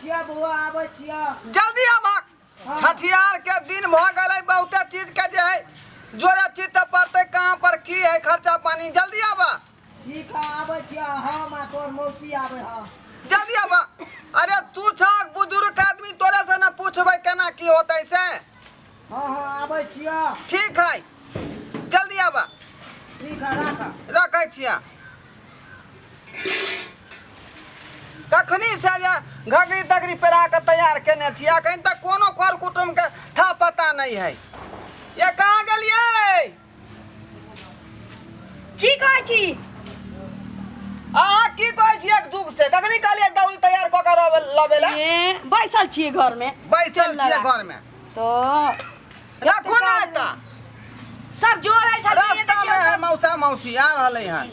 छिया बुआ आबै छिया जल्दी आबा छठियार के दिन भ गलै बहुते चीज के जे है जोरे चीज त पड़ते कहां पर की है खर्चा पानी जल्दी आबा ठीक है आबै छिया हम आ तोर मौसी आबै हां जल्दी आबा अरे तू छ बुजुर्ग आदमी तोरे से ना पूछबै केना की होतै से हां हां आबै छिया ठीक है जल्दी आबा ठीक है रखै छिया कखनी से घगरी तगरी पेरा के तैयार केने छिया कहीं तक कोनो कर कुटुम के था पता नहीं है ये कहाँ गेलिए की कहै छी अहाँ की कहै छी एक दुख से कखनी कहलिए दौरी तैयार क के लबेला ए बैसल छिए घर में बैसल छिए घर में तो रखो ना एता सब जोर है छथि रास्ता में है मौसा मौसी आ रहले हन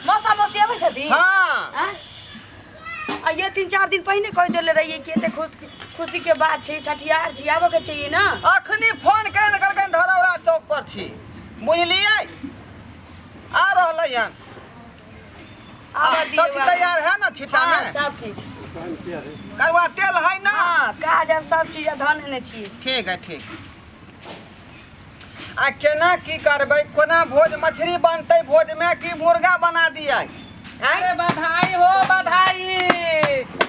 मौसा मौसी आबै छथि हां आ ये 3-4 दिन पहले कह देले रहिए कि एते खुशी के बात छै छठियार छी आबे के चाहिए ना अखनी फोन केन करकन धरौरा चौक पर छी बुझलिए आ रहले हन सब तैयार है ना छिटा में सब किछ करवा तेल है ना हां काजर सब चीज धन ने छी ठीक है ठीक आ केना की करबै कोना भोज मछली बनतै भोज में की मुर्गा बना दिए अरे बधाई हो बधाई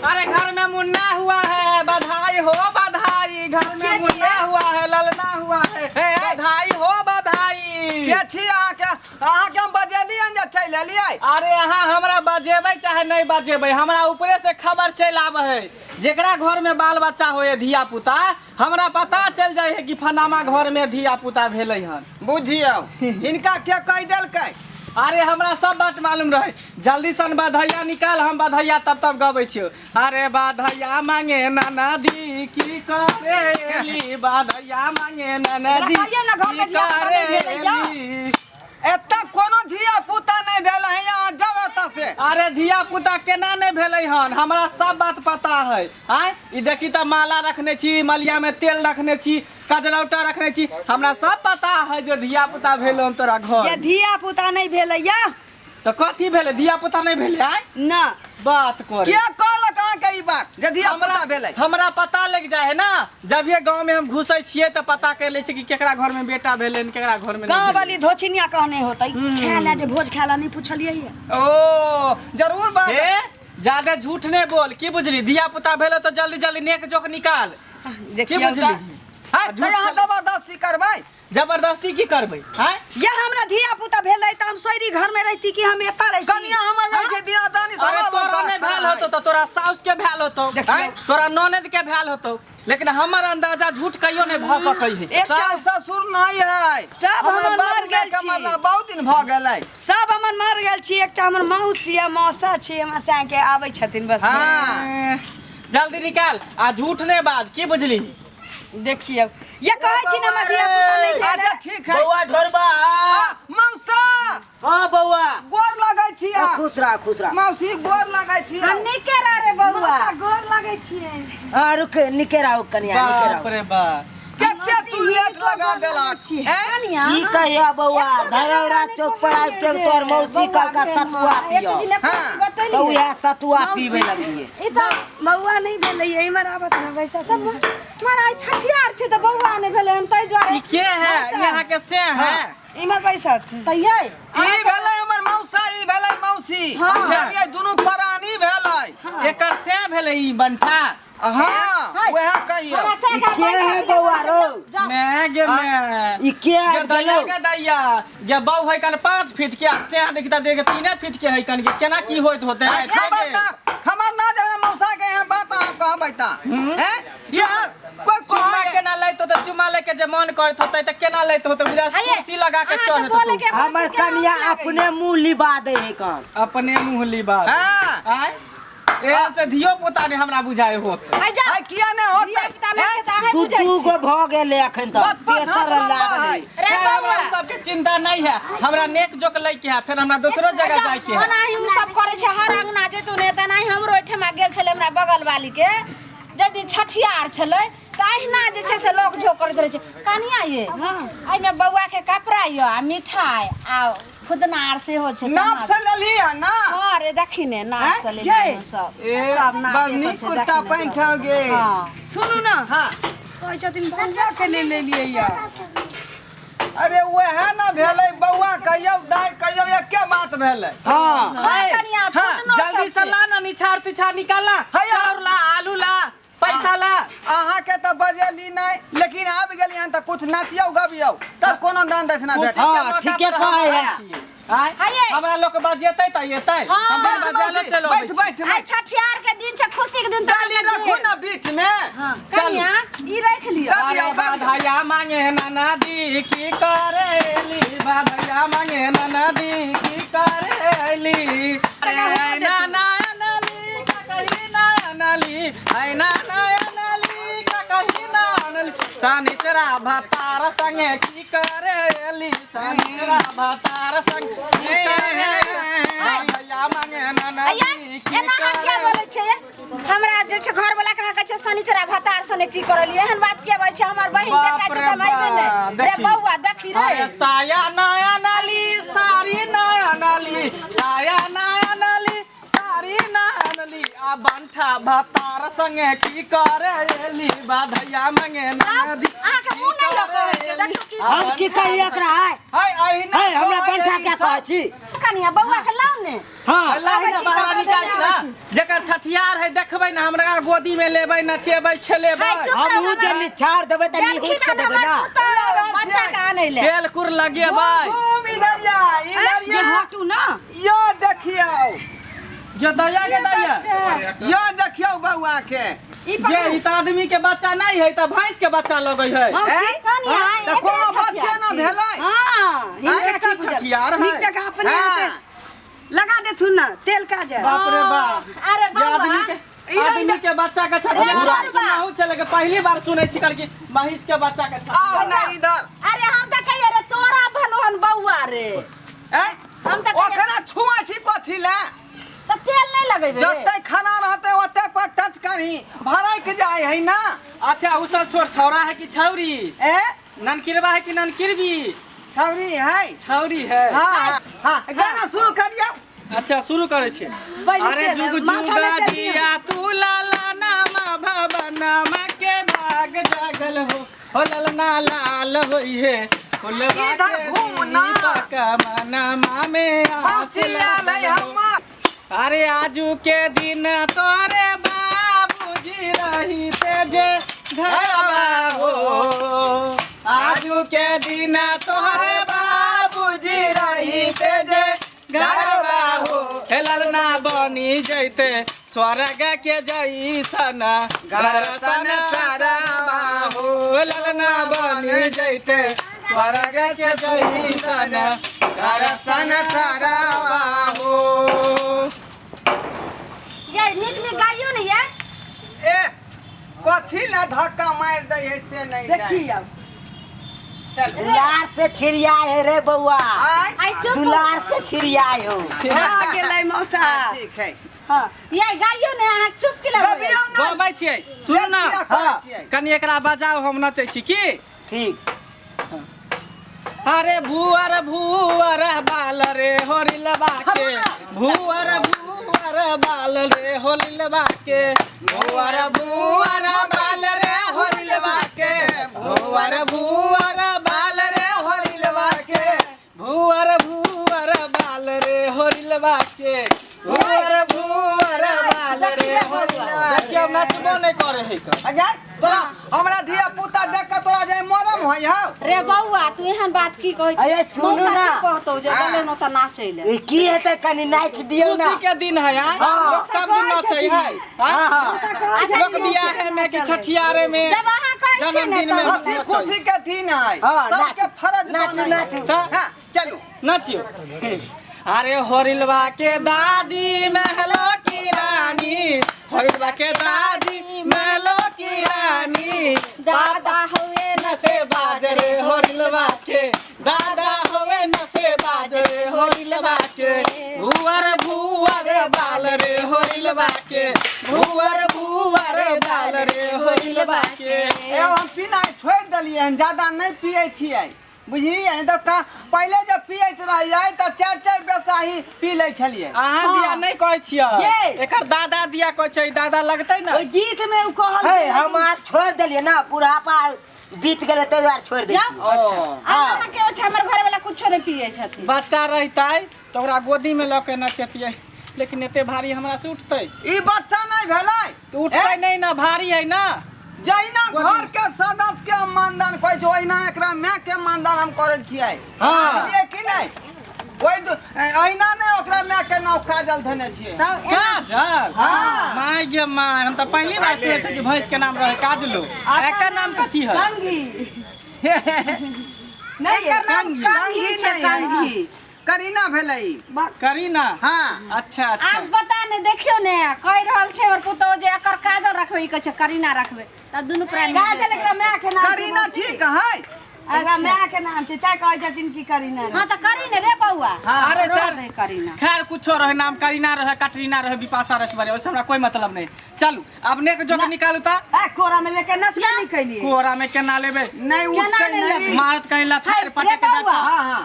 अरे घर में मुन्ना हुआ है बधाई हो बधाई घर में मुन्ना हुआ है ललना हुआ है बधाई हो बधाई के छी अहाँ के हम बजेली जे चल एलिए अरे अहाँ हमरा बजेबै चाहे नहीं बजेबै हमरा ऊपरे से खबर चल आवे है जेकरा घर में बाल बच्चा होए धिया पुता हमरा पता चल जाए है कि फनामा घर में धिया पुता भेलै हन बुझियो इनका के कह देलकै अरे हमरा सब बात मालूम रहे जल्दी सन बधैया निकाल हम बधैया तब गबै छियो अरे बधैया मांगे ननदी की करेली बधैया मांगे ननदी की करेली एत्ता कोनो धिया पुता नहीं भेल है यहाँ जब एता से अरे धिया पुता केना नहीं भेलै हन हमरा सब बात पता है आय ई देखी त माला रखने छी मलिया में तेल रखने छी कजरौटा रखने छी हमरा सब पता है जे धिया पुता भेल हन तोरा घर ये धिया पुता नहीं भेलैया तो कथी भेले धिया पुता नहीं भेले आय ना बात करे के कहलक अहाँ के ई बात जे धिया पुता भेलै हमरा पता लग जाए है ना जब ये गांव में हम घुसै छिए त पता कर ले छी कि केकरा घर में बेटा भेले केकरा घर में गांव वाली धोचिनिया कहने होतै खाला जे भोज खाला नहीं पूछलिए ओ जरूर बात हे ज्यादा झूठ नहीं बोल की बुझली धिया पुता भेले तो जल्दी जल्दी नेक जोक निकाल देखिए बुझली हां यहाँ जबरदस्ती करबै जबरदस्ती की करबै हैं या हमरा धिया पुता भेलै त हम सोइरी घर में रहती कि हम एता रहती कनिया हमर नहीं छै दिया दानी अरे तोरा नहीं भेल होतो तो तोरा साउस के भेल होतो तोरा ननद के भेल होतो लेकिन हमर अंदाजा झूठ कहियो नहीं भ सकै है सास ससुर नहीं है सब हमर मर गेल छी मतलब बहुत दिन भ गेलै सब हमर मर गेल छी एकटा हमर मौसी आ मौसा छी हमरा से के आबै छथिन बस हां जल्दी निकाल आ झूठ नहीं बाज की बुझली देखिए ये कहै छी ना धिया पुता नहीं भेल अच्छा ठीक है बौआ ढोरबा मौसा हां बौआ गोर लगै छी खुश रह मौसी गोर लगै छी हम निकेरा रे बौआ गोर लगै छिए हां रुक निकेराउ कनिया निकेराउ बाप रे बाप केते तू लेट लगा देलक कनिया की कहिया बौआ धरौरा चौक पर आब के तोर मौसी का सतुआ पियो तो यह सतुआ पीबे लगिए ई त बौआ नहीं भेलै इमर आबत ना वैसा तब हमारा छठियार छै त बौआ नहीं भेलै हम तै द्वारे ई के है यहाँ के से है इमर वैसा तैयै ई भेलै हमर मौसा ई भेलै मौसी चलिए दुनु प्राणी भेलै एकर से भेलै ई बंठा हां वह कहियो के है बौआ रो मैं गे मैं ई के गे दैया गे दैया गे बौ है कन 5 फीट के से देखता देख 3 फीट के है कन के केना की होत होते है खबर ना जाने मौसा के एहन बात अहाँ कहबै ता हैं ये कोई चुम्मा केना लैत होते चुम्मा लेके जे मन करत होते त केना लैत होते बुझा कुर्सी लगा के चढ़त होते हमर कनिया अपने मुंह लिबा दे है कान अपने मुंह लिबा हां आय ए से धियो पुता ने हमरा बुझाए होत है किया ने होतै दू गो भ गेले एखन तक तेसर लागल रे बौआ सब के चिंता नहीं है हमरा नेक जोक लै के है फिर हमरा दूसरो जगह जाय के है ओनाही उ सब करे छै हर अंगना जे तू ने तनाही हमरो एठमा गेल छले हमरा बगल वाली के जदी छठियार छले त अहिना जे छै से लोग जो करत रहे छै कनिया ये हां आई में बौआ के कपड़ा यो आ मिठाई आ खुदना आर से हो छै नाप से लेली है ना अरे देखी ने नाप हैं? से ले सब ए सब नाप बनी से छै, कुर्ता देखी ने पहन सब। खाओगे हाँ सुनू ना हाँ कहै छथिन भंजा के ले लेलियै या अरे वह ना भेलै बौआ कहियो दाई कहियो एके बात भेलै हाँ हाँ, कनिया हाँ, फुदनो जल्दी सब से छै। ला ना निछाड़ तिछाड़ निकालना हैया। चाउर ला आलू ला पैसा ला अहाँ के तो बजेली नहीं लेकिन आबि गेली हन त कुछ नाचियौ गबियौ तब कोनो दान दक्षिणा भेट हाँ, ठीके कहै है। हाये। हमरा लोग बजेतै त एतै हाँ, हम बैठ बजालो मौसी, चलो बैठ बैठ आइ बैठ छठियार के दिन छै खुशी के दिन तो डाली रखू ना बीच में हाँ कनिया ई रख लियो कब अरे आउ, कब आउ। बाधैया मांगे ननदी की करेली बाधैया मांगे ननदी की करेली अरे नाना नली का कही ना नली आई नाना नली का कही ना नली सानिचरा भतार संगे की करेली सानिचरा भतार संगे की करेली बाधैया मांगे अಯ್या ननदी की एना हटिया बोलै छै हमरा जे छै घर वाला कहा कहै छै शनिचरा भतार सने की करलिए एहन बात के आबै छै हमर बहिन बेटा छै त माइबे ने रे बौआ देखी रे अरे साया नया नाली साड़ी नया नाली साया नया नाली साड़ी नया नाली आ बंठा भतार संगे की करेली बाधैया मांगे नदी अहाँ के मुंह नहीं लगे छै देखियो की हम की कही एकरा है हाय आही ना है हमरा कंठा क्या कहै छी कनिया बौआ के लाउ ने हाँ लाही ना बाहर निकाल ना जेकर छठियार है देखबै ना हमरा गोदी में लेबै नचेबै खेलेबै हाय, चुप हम उ जे निछाड़ देबै त देखी निहुच के ना देबै ना हमर पुतौ बच्चा के आनै ले तेल कुर लगेबै घूम इधर या इधर ये या हटू ना यो देखियो जो दैया के दैया यो देखियो बौआ के ये इ त आदमी के बच्चा नहीं है त भैंस के बच्चा लगै है हैं? कनिया त कोनो बच्चे ना भेलै हां हाँ, एकर छठियार है नीक जगह अपने हाँ। हाथे लगा देथुन ना तेल का जे बाप रे बाप अरे ये बौआ आदमी के बच्चा के छठियार इधर बा। सुनाहु चले के पहली बार सुनै छी कल की महिष के बच्चा के आओ छठियार ना इधर अरे हम त कहिए रे तोरा भलोहन बौआ रे हैं? हम त ओकरा छुआ छी कथी ला त तेल नहीं लगेबे रे जते खाना रहते ओते पर टच करी भरक जाय है ना अच्छा उ सब छोड़ छौरा है कि छौरी ए ननकिरबा है कि ननकिरबी छौरी है छौरी है हाँ हाँ गाना शुरू करियो अच्छा शुरू करे छे पहिले अरे तेल, जुग माथा में जुगा तेल दिया तू लाला नामा भवनमा के भाग जागल हो ललना लाल होई है फुलवा इधर के घूमना। दीपक मनमा में आस हौसला ले लागल हम हो। अरे आजू के दिन तोरे बाबूजी रही ते जे घरवा हो आजू के दिन तोरे बाबूजी रही ते जे घरवा हो हेलल ना बनी जैते स्वर्ग के जैसन घर सन सारावा हो ललना बनी जैते स्वर्ग के जैसन घर सन सारावा हो ये निक निक गाइयो नहीं है ए कथी ला धक्का मार दे है से नहीं देखी जाए। अब चल दुलार से छिड़ियाए है रे बउआ आय आई चुप दुलार से छिड़ियाए हो आ गेलै मौसा ठीक है हां ये गाइयो ने अहाँ चुप के लगे कबियो ना गबै छियै सुन ना हाँ कनी एकरा बजाओ हम नचै छी की ठीक अरे भुअर भुअर बाल रे होरिलबा के भुअर भुअर बाल रे होरिलबा के भुअर भुअर बाल रे होरिलबा के भुअर भुअर बाल रे होरिलबा के भुअर भुअर बाल रे होरिलबा के भुअर भुअर बाल रे होरिलबा देखियो नचबो नहीं करे है का अगर तोरा हमरा धिया पुता देख के तोरा जे मरम होय हौ रे बौआ तू एहन बात की कहै छै अरे सुनू मौसा ना। से कहतो जे गेले न त नाचै ले ई की हेतै कनी नाच दियौ ना खुशी के दिन है यार हाँ। लोग सब दिन नचै है हाँ हाँ अच्छा, लोग बियाह में कि छठियारे में जब अहाँ कहै छियै ने जन्मदिन में त हंसी खुशी के दिन है हाँ, सबके नाच- फर्ज नाच- बनै नाच। है हां चलू नचियो अरे होरिलवा के दादी महलो की रानी होरिलवा के दादी महलो की रानी दादा होए नसे बाजरे होरिलवा के दादा होवे नसे बाजरे होरिलवा के भुवर भुवर बाल रे होरिलवा के भुवर भुवर बाल रे होरिलवा के ए हम पीना छोड़ देलिए हन ज्यादा नहीं पिए छिए बुझी तो का पहले जब पियत रहिए तो 4-4 बेसा ही पी ले छलिए। अहाँ दिया नहीं कहै छियै ये। एकर दादा दिया कहै छै दादा लगतै ना ओइ गीत में उ कहल हे गेल हम आज छोड़ देलिए ना बुढ़ापा बीत गेले ते द्वार छोड़ दे जाओ। अहाँ के ओछा हमर घर वाला कुछो नहीं पिए छथिन। बच्चा रहतै तो ओकरा गोदी में लऽ के नचतियै लेकिन एते भारी हमरा से उठतै ई बच्चा नहीं भेलै तो उठतै नहीं ना भारी है ना जहिना घर के सदस्य के हम मानदान कहै छै ओहिना एकरा माय के मानदान हम करै छियै। हाँ। बुझलियै कि नहीं कोई अहिना नहीं ओकरा माय के नाम काजल धने छियै। तब एना काजल हाँ। माय गे माय हम तो पहली बार सुनै छी कि भैंस के नाम रहे काजलो एकर नाम कथी है कंगी नहीं एकर नाम कंघी। कंघी छै कंघी नहीं है। कंघी। करीना भेलै। करीना हाँ। अच्छा अच्छा आप बता ने देखियो ने कहि रहल छै और पुतो जे एकर काजल रखबे ई कहै छै करीना रखबे त दुनु प्राणी काजल एकरा माय के नाम छै करीना मौसी। ठीक है। एकरा माय के नाम छै तै कहै छथिन कि करीना हां त करीने रे बौआ। हाँ। अरे रो सर दे करीना। खैर कुछो रहे नाम करीना रहे कटरीना रहे बिपाशा रहे ओसे हमरा कोई मतलब नहीं चलू अब नेक जोक निकालू ता ए कोरा में लेके नचबे नहीं कैलिए कोरा में केना लेबे नहीं केना उठतै नहीं नहीं। मारत कहीं लथार रे पटे के बौआ। देता हाँ हाँ।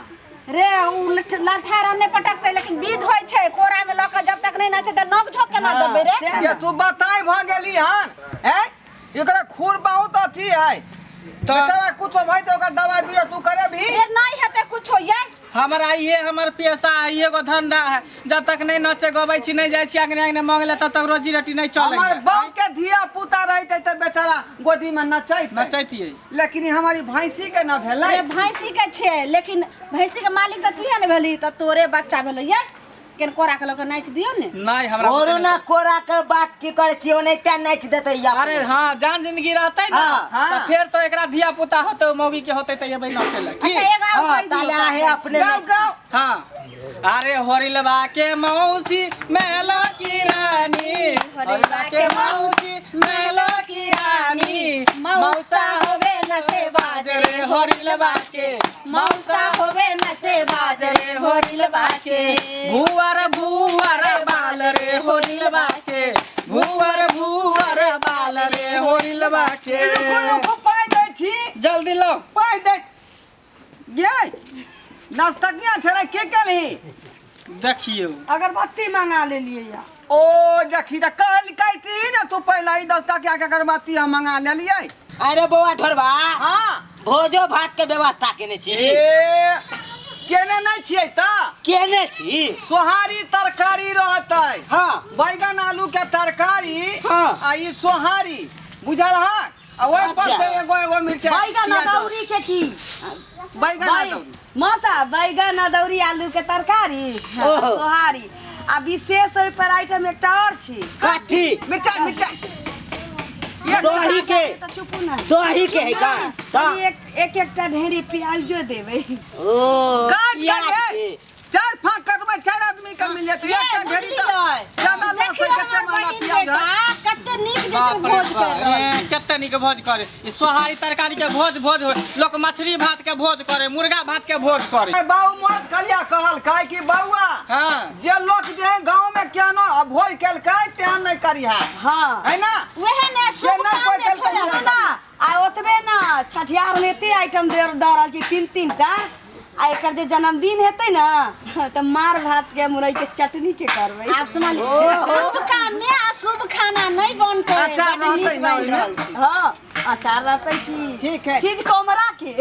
रे उ लथार हमने पटकते लेकिन विध होय छै कोरा में लक जब तक नहीं नाचे त नोक झोक केना देबे रे। ये तू बताई भ गेली हन हैं एकरा खूर बहुत अथी है तो बेचारा कुछ भाई तो ओकर दवाई बीरो तू करे भी रे नहीं हेते कुछो ये हमारा ये हमर पेशा है ये गो धंधा है जब तक नहीं नचे गबै छी नहीं जाय छी आगने आगने मांग ले तब तक रोजी रोटी नहीं चले हमार बाप के धिया पुता रहते त बेचारा गोदी में नचैत नचैतियै लेकिन ई हमारी भैंसी के न भेलै। रे भैंसी के छे लेकिन भैंसी के मालिक त तुहे ने भेली त तोरे बच्चा भेलो ये केन कोरा के लक नाच दियो ने। नहीं हमरा और बुते ना नहीं। कोरा के बात की करे छी ओने ते नाच देते या अरे हाँ जान जिंदगी रहते ना हाँ, हाँ। तो फिर तो एकरा धिया पुता होते मौगी के होते तो ये भाई नाचे लगी अच्छा एगो और हाँ, कहि दियो ताला है अपने गाओ गाओ हाँ अरे होरिलबा के मौसी मेला की रानी होरिलबा के मौसी मेला की रानी मौसा होवे न से बाजरे होरिलबा के मौसा होवे न से बाजरे होरिलबा के भुवर भुवर बाल रे होरिलबा के भुवर भुवर बाल रे होरिलबा के रुको पाई दे छी जल्दी लो पाई दे ये नाश्तकिया छले के केलही देखियो अगरबत्ती मंगा लेलिए या ओ देखी त कहल कहती ना तू पहले ही 10 टका के अगरबत्ती हम मंगा लेलिए। अरे बौआ ठोरबा हाँ भोजो भात के व्यवस्था केने छी ए केने नहीं छियै त केने छी सोहारी तरकारी रहतै हाँ बैगन आलू के तरकारी हाँ। आ ई सोहारी बुझल है आ ओइ पर अच्छा। से एगो मिर्चा बैगन अदौरी के की बैगन अदौरी मौसा बैगन अदौरी आलू के तरकारी ओहो। सोहारी आ विशेष ओइ पर आइटम एकटा और छी कथी मिर्चा मिर्चा दही के त चुपू ना दही के है का तनी एक एकटा ढेरी प्याजो देबै ओ काज प्याज करे के। 4 फाँक कटबै 4 आदमी के मिल जेतै एकटा ढेरी त ज्यादा लॉस है कते महंगा प्याज है कते नीक जैसे भोज कर रहल कते नीक भोज करे ई सोहारी तरकारी के भोज हो लोग मछली भात के भोज करे मुर्गा भात के भोज करे बाबू मोहत कलिया कहल काय कि बौआ हाँ जे लोग जे गांव में केनो भोज केलकै तेहन नहीं करिहा हाँ है ना वहे ने जे शुभ नहीं काम कोई ने केलकै छोड़ा से ना आ ओतबे ना छठियार में एते आइटम दे रहल छी 3 टा आ एकर जे जन्मदिन हेतै ना त मार भात के मुरई के चटनी के करबै आप सुनल शुभ काम में अशुभ खाना नहीं बनते अचार बड़ नीक रहतै ना बनि ओहिमे? रहल छी। हाँ अचार रहतै की ठीक है। चीज कोमरा के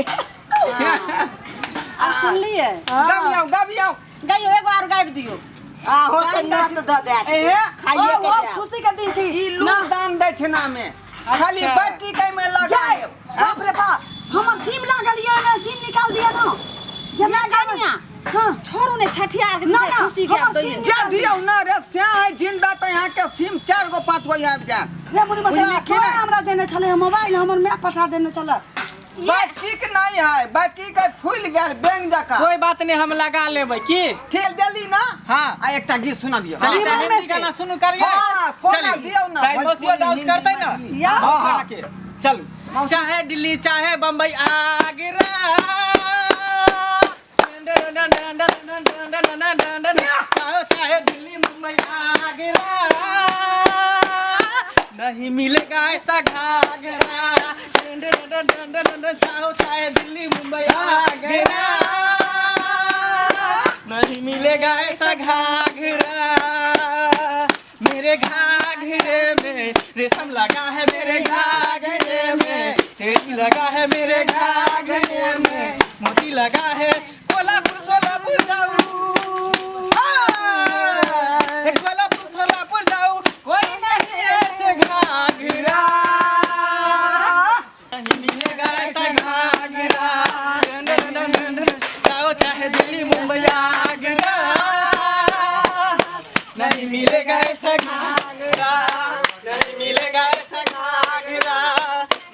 आप सुनलिए गबियाओ गइयो एगो और गाबि दियो आ हो के नात द दे एहे खाइए के ओ जाओ। खुशी के दिन छी ई लोग दान दक्षिणा में खाली अच्छा। बैठी के में लगा जाय देब। बाप रे बाप हमर सिम लागल ये ना सिम निकाल दिया ना जमा गनिया हां छोड़ू ने छठियार के ना, बीच ना, खुशी के हमर आप सिम दियो जा दियो ना रे स्या है जिंदा त यहाँ के सिम 4 गो 5 गो आबि जा रे मुनी बुझलिए मचा कि नहीं? हमरा देने चले मोबाइल हमर मैं पठा देने चला बैटरी के नहीं है बैटरी के फूल गेल बैंक जका कोई बात नहीं हम लगा लेबै की ठेल देली ना हाँ आ एकटा गीत सुनाबियो चलिए हाँ, हिंदी में गाना से। सुनू करिए हाँ, कोना दियौ ना, टाइम भोजपुरी मोसियो डांस हिंदी करते ना मैथिली। या। मौसी आके चलू चाहे दिल्ली चाहे बम्बई आगरा चाहे दिल्ली मुंबई आगरा नहीं मिलेगा ऐसा घाघरा जाओ चाहे दिल्ली मुंबई आगरा नहीं मिलेगा ऐसा घाघरा मेरे घाघरे में रेशम लगा है मेरे घाघरे में रेशम लगा है मेरे घाघरे में मोती लगा है कोल्हापुर सोलापुर जाऊं कोल्हापुर सोलापुर जाऊं कोई नहीं ऐसे घाघरा नहीं मिलेगा ऐसा घाघरा जाओ चाहे दिल्ली मुंबई आगरा नहीं मिलेगा ऐसा घाघरा नहीं मिलेगा ऐसा घाघरा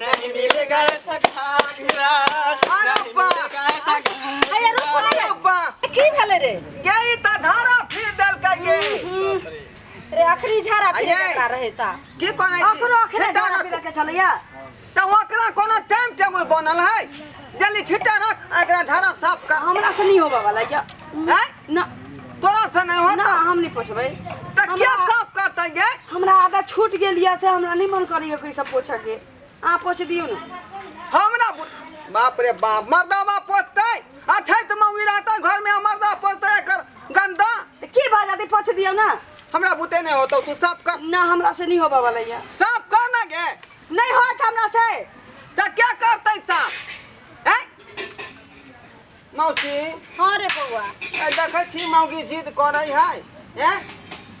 नहीं मिलेगा ऐसा घाघरा अरे बा अरे रुक अरे बा की भेले रे गई त धारा फिर दल के गई रे अखरी झारा आइये। पीता रहे ता की कोने अखरो अखरे झाड़ा पीला के चलैया त ओकरा कोनो टाइम टेबल बनल है जल्दी छिटा रख एकरा धारा साफ कर हमरा से नहीं होबा वाला या हैं ना तोरा से नहीं ना होता हम नहीं पोछबै त क्या साफ करते गे हमरा आधा छूट गेल या से हमरा नहीं मन करियो कोई सब पोछा के आ पोछ दियो ना हमरा बाप रे बाप मर्दावा पोछते अच्छा त मौगी रहता घर में मर्दा पोछते एकर गंदा तो की भा जाती पोछ दियो ना हमरा बुते नहीं होतो तू साफ कर ना हमरा से नहीं होबा वाला या साफ कर ना गे नहीं होत हमरा से त क्या करते साफ हैं मौसी हां रे बउआ ए देखै छी मौगी जिद करै है हैं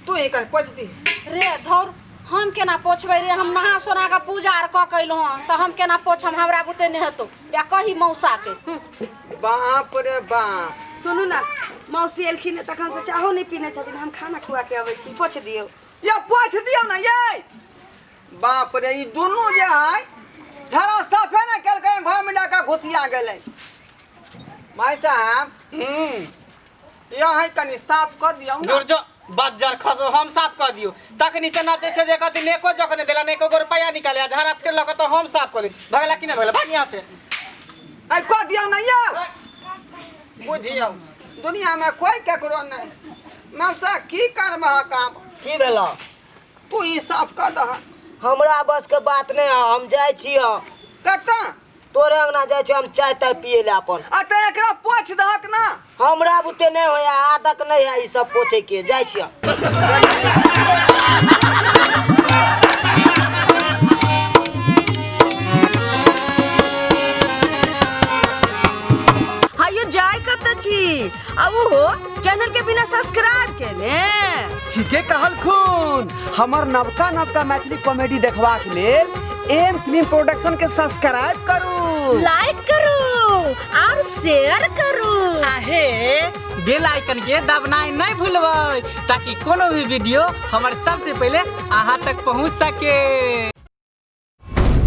तू ही कर पोछ दी रे धौर हम केना पोछबै रे हम नहा सोना का पूजा आर क कैलो हन त हम केना पोछम हमरा बुते ने हेतो या कही मौसा के बाप रे बाप सुनू ना मौसी एलखिन ने तखन से चाहो नहीं पीने छथिन हम खाना खुआ के आबै छी पोछ दियो ये पोछ दियो ना ये बाप रे ई दोनों जे है धरा साफे ना केल के घर में जाकर घुसिया गेलै भाई साहब ये है कनी साफ कर दियो ना दूर जो बज्जर खसो हम साफ कर दियो तखनी से नाचे छे जे कति neko जकने देला neko गो रुपया निकाले झारा फिर लक तो हम साफ कर दी भगला कि ना भगला बढ़िया से आई कर दियो ना ये बुझियो दुनिया में कोई केकरो नहीं मौसा की करबा काम की भेलो तू ही साफ कर दह हमरा बस के बात नहीं है हम जाय छी कता तोरे अंगना जाय छी हम चाय ताय पिए ले अपन आ त एकरा पोछ दहक ना हमरा बुते नहीं होया आदत नहीं है ई सब पोछे के जाय छी हायो जाय कत छी अब हो चैनल के बिना सब्सक्राइब के ने ठीके कहल खून हमर नवका नवका मैथिली कॉमेडी देखबाक लेल एम फिल्म प्रोडक्शन के सब्सक्राइब करू लाइक करू और शेयर करू आहे बेल आइकन के दबनाई नहीं भूलबै ताकि कोनो भी वीडियो हमारे सबसे पहले अहाँ तक पहुंच सके।